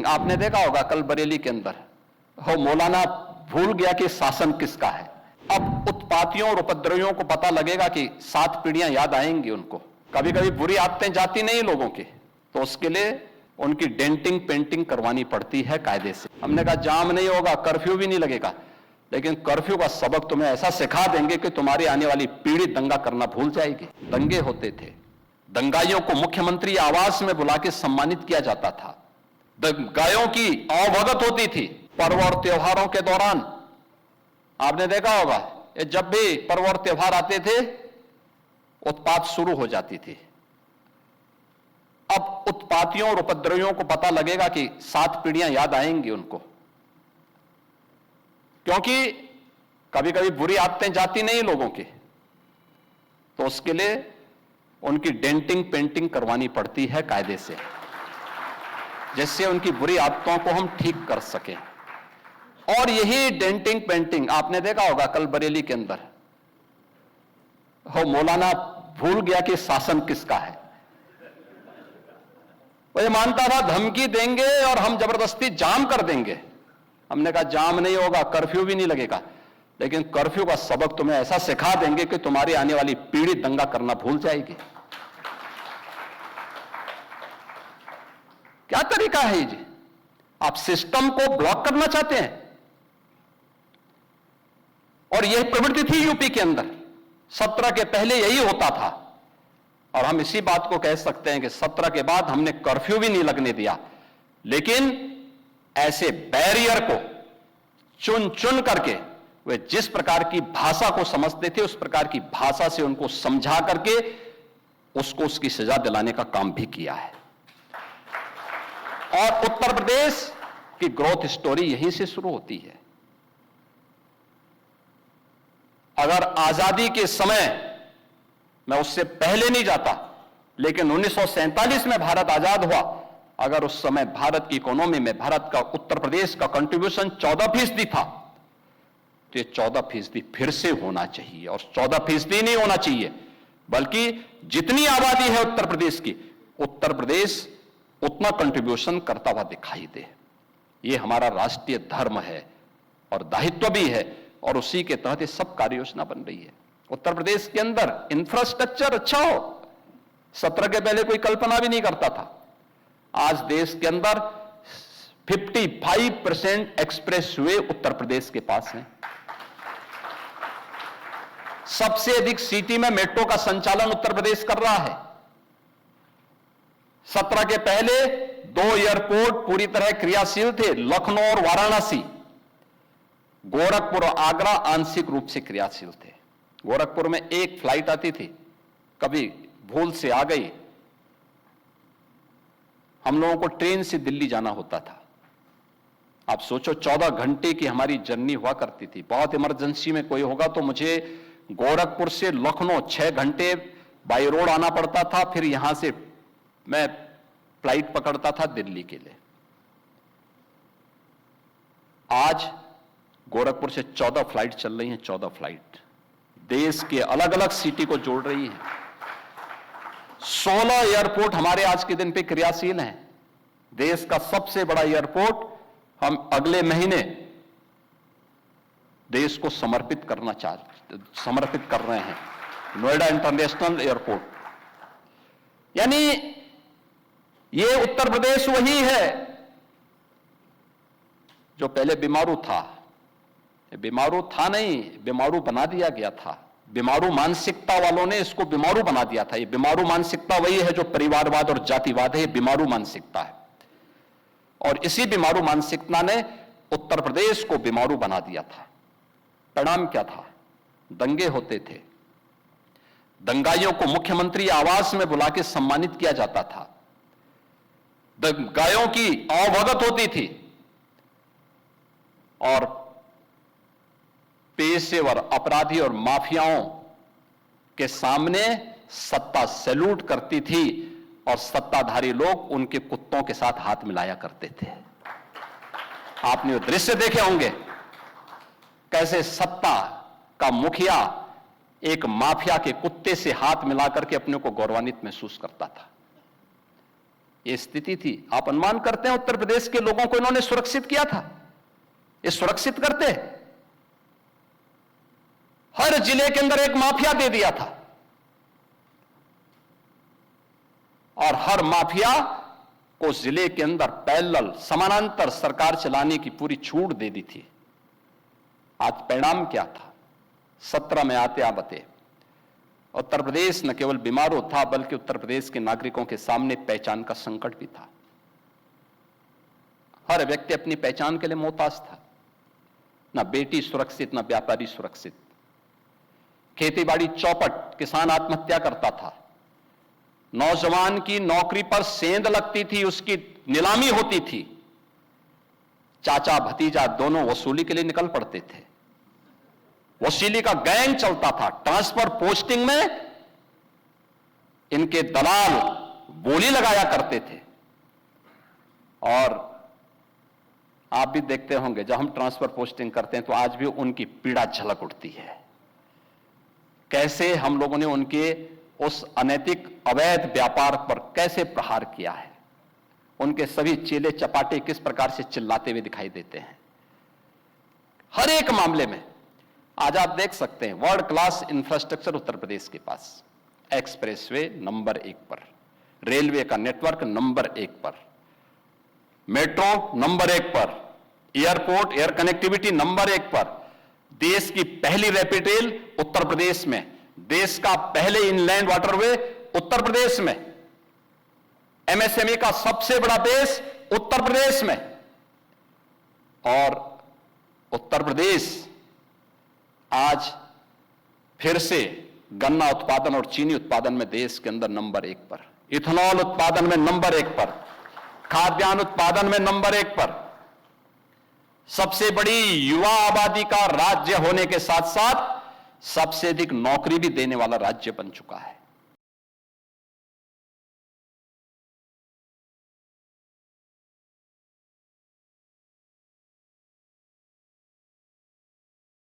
आपने देखा होगा कल बरेली के अंदर हो मौलाना भूल गया कि शासन किसका है। अब उत्पातियों और उपद्रवियों को पता लगेगा कि 7 पीढ़ियां याद आएंगी उनको। कभी कभी बुरी आदतें जाती नहीं लोगों की, तो उसके लिए उनकी डेंटिंग पेंटिंग करवानी पड़ती है कायदे से। हमने कहा जाम नहीं होगा, कर्फ्यू भी नहीं लगेगा, लेकिन कर्फ्यू का सबक तुम्हें ऐसा सिखा देंगे कि तुम्हारी आने वाली पीढ़ी दंगा करना भूल जाएगी। दंगे होते थे, दंगाइयों को मुख्यमंत्री आवास में बुला के सम्मानित किया जाता था, दंगाइयों की अवभगत होती थी। पर्व और त्योहारों के दौरान आपने देखा होगा, जब भी पर्व और त्योहार आते थे उत्पात शुरू हो जाती थी। अब उत्पातियों और उपद्रवियों को पता लगेगा कि 7 पीढ़ियां याद आएंगी उनको, क्योंकि कभी कभी बुरी आदतें जाती नहीं लोगों की, तो उसके लिए उनकी डेंटिंग पेंटिंग करवानी पड़ती है कायदे से, जिससे उनकी बुरी आदतों को हम ठीक कर सकें। और यही डेंटिंग पेंटिंग आपने देखा होगा कल बरेली के अंदर हो मौलाना भूल गया कि शासन किसका है। वो ये मानता था धमकी देंगे और हम जबरदस्ती जाम कर देंगे। हमने कहा जाम नहीं होगा, कर्फ्यू भी नहीं लगेगा, लेकिन कर्फ्यू का सबक तुम्हें ऐसा सिखा देंगे कि तुम्हारी आने वाली पीढ़ी दंगा करना भूल जाएगी। क्या तरीका है जी? आप सिस्टम को ब्लॉक करना चाहते हैं। और यह प्रवृत्ति थी यूपी के अंदर, 17 के पहले यही होता था। और हम इसी बात को कह सकते हैं कि 17 के बाद हमने कर्फ्यू भी नहीं लगने दिया, लेकिन ऐसे बैरियर को चुन चुन करके वे जिस प्रकार की भाषा को समझते थे उस प्रकार की भाषा से उनको समझा करके उसको उसकी सजा दिलाने का काम भी किया है। और उत्तर प्रदेश की ग्रोथ स्टोरी यहीं से शुरू होती है। अगर आजादी के समय, मैं उससे पहले नहीं जाता, लेकिन 1947 में भारत आजाद हुआ, अगर उस समय भारत की इकोनॉमी में भारत का उत्तर प्रदेश का कंट्रीब्यूशन 14% था, तो ये 14% फिर से होना चाहिए। और 14% नहीं होना चाहिए, बल्कि जितनी आबादी है उत्तर प्रदेश की, उत्तर प्रदेश उतना कंट्रीब्यूशन करता हुआ दिखाई दे। ये हमारा राष्ट्रीय धर्म है और दायित्व भी है, और उसी के तहत ये सब कार्य योजना बन रही है। उत्तर प्रदेश के अंदर इंफ्रास्ट्रक्चर अच्छा हो, 17 के पहले कोई कल्पना भी नहीं करता था। आज देश के अंदर 55% एक्सप्रेस वे उत्तर प्रदेश के पास हैं। सबसे अधिक सिटी में मेट्रो का संचालन उत्तर प्रदेश कर रहा है। 17 के पहले 2 एयरपोर्ट पूरी तरह क्रियाशील थे, लखनऊ और वाराणसी। गोरखपुर और आगरा आंशिक रूप से क्रियाशील थे। गोरखपुर में एक फ्लाइट आती थी, कभी भूल से आ गई, हम लोगों को ट्रेन से दिल्ली जाना होता था। आप सोचो 14 घंटे की हमारी जर्नी हुआ करती थी। बहुत इमरजेंसी में कोई होगा तो मुझे गोरखपुर से लखनऊ 6 घंटे बाई रोड आना पड़ता था, फिर यहां से मैं फ्लाइट पकड़ता था दिल्ली के लिए। आज गोरखपुर से 14 फ्लाइट चल रही हैं, 14 फ्लाइट देश के अलग अलग सिटी को जोड़ रही हैं। 16 एयरपोर्ट हमारे आज के दिन पे क्रियाशील हैं। देश का सबसे बड़ा एयरपोर्ट हम अगले महीने देश को समर्पित कर रहे हैं, नोएडा इंटरनेशनल एयरपोर्ट। यानी ये उत्तर प्रदेश वही है जो पहले बीमारू था। बीमारू था नहीं, बीमारू बना दिया गया था। बीमारू मानसिकता वालों ने इसको बीमारू बना दिया था। ये बीमारू मानसिकता वही है जो परिवारवाद और जातिवाद है, ये बीमारू मानसिकता है। और इसी बीमारू मानसिकता ने उत्तर प्रदेश को बीमारू बना दिया था। परिणाम क्या था? दंगे होते थे, दंगाइयों को मुख्यमंत्री आवास में बुला के सम्मानित किया जाता था, दंगाइयों की अवभगत होती थी, और पेशेवर अपराधी और माफियाओं के सामने सत्ता सैल्यूट करती थी और सत्ताधारी लोग उनके कुत्तों के साथ हाथ मिलाया करते थे। आपने वो दृश्य देखे होंगे, कैसे सत्ता का मुखिया एक माफिया के कुत्ते से हाथ मिलाकर के अपने को गौरवान्वित महसूस करता था। ये स्थिति थी। आप अनुमान करते हैं उत्तर प्रदेश के लोगों को इन्होंने सुरक्षित किया था? ये सुरक्षित करते? हर जिले के अंदर एक माफिया दे दिया था और हर माफिया को जिले के अंदर पैरेलल समानांतर सरकार चलाने की पूरी छूट दे दी थी। आज परिणाम क्या था? 17 में आते आते उत्तर प्रदेश न केवल बीमारू था बल्कि उत्तर प्रदेश के नागरिकों के सामने पहचान का संकट भी था। हर व्यक्ति अपनी पहचान के लिए मोहताज था। न बेटी सुरक्षित, न व्यापारी सुरक्षित। खेतीबाड़ी चौपट, किसान आत्महत्या करता था। नौजवान की नौकरी पर सेंध लगती थी, उसकी नीलामी होती थी। चाचा भतीजा दोनों वसूली के लिए निकल पड़ते थे। वसूली का गैंग चलता था। ट्रांसफर पोस्टिंग में इनके दलाल बोली लगाया करते थे। और आप भी देखते होंगे जब हम ट्रांसफर पोस्टिंग करते हैं तो आज भी उनकी पीड़ा झलक उठती है। कैसे हम लोगों ने उनके उस अनैतिक अवैध व्यापार पर कैसे प्रहार किया है। उनके सभी चेले चपाटे किस प्रकार से चिल्लाते हुए दिखाई देते हैं। हर एक मामले में आज आप देख सकते हैं world class infrastructure Uttar Pradesh के पास। एक्सप्रेसवे नंबर 1 पर, रेलवे का नेटवर्क नंबर 1 पर, मेट्रो नंबर 1 पर, एयरपोर्ट एयर कनेक्टिविटी नंबर 1 पर, देश की पहली रैपिड रेल उत्तर प्रदेश में, देश का पहले इनलैंड वाटरवे उत्तर प्रदेश में, एमएसएमई का सबसे बड़ा देश उत्तर प्रदेश में। और उत्तर प्रदेश आज फिर से गन्ना उत्पादन और चीनी उत्पादन में देश के अंदर नंबर 1 पर, इथेनॉल उत्पादन में नंबर 1 पर, खाद्यान्न उत्पादन में नंबर 1 पर, सबसे बड़ी युवा आबादी का राज्य होने के साथ साथ सबसे अधिक नौकरी भी देने वाला राज्य बन चुका है।